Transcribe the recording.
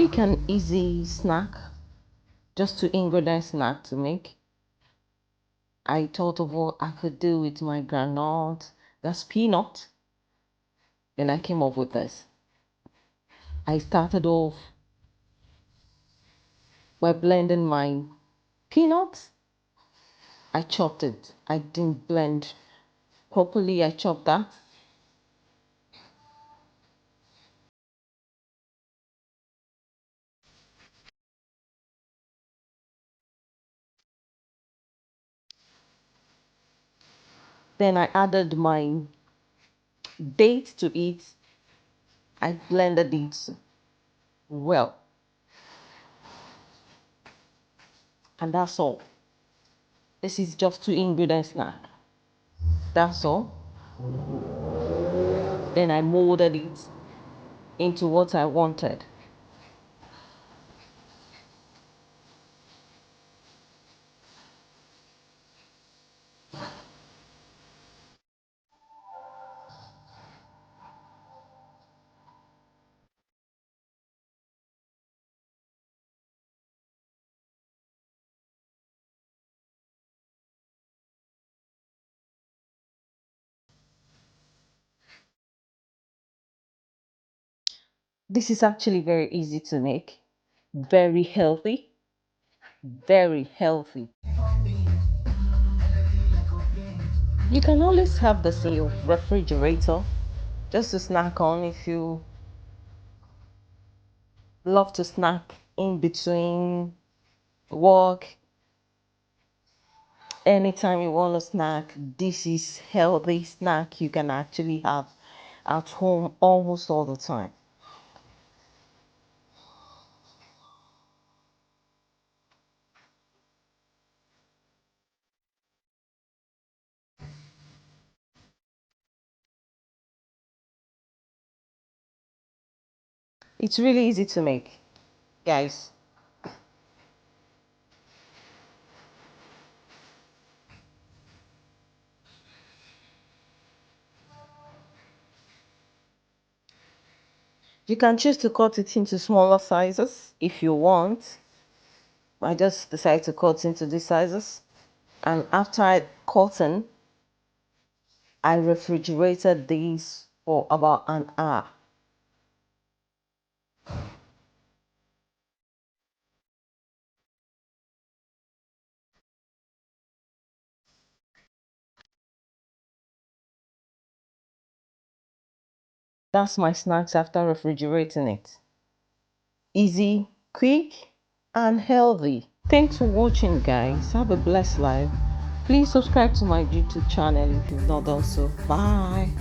quick and easy snack, just 2 ingredient snack to make. I thought of what I could do with my granite, that's peanut. Then I came up with this. I started off by blending my peanuts. I chopped it. I didn't blend properly. I chopped that. Then I added my date to it. I blended it well. And that's all. This is just 2 ingredient snack. That's all. Then I molded it into what I wanted. This is actually very easy to make, very healthy, very healthy. You can always have this in your refrigerator just to snack on if you love to snack in between work. Anytime you want to snack, this is healthy snack you can actually have at home almost all the time. It's really easy to make, guys. You can choose to cut it into smaller sizes if you want. I just decided to cut into these sizes. And after I cutting, I refrigerated these for about an hour. That's my snacks after refrigerating it. Easy, quick, and healthy. Thanks for watching, guys. Have a blessed life. Please subscribe to my YouTube channel if you've not done so. Bye.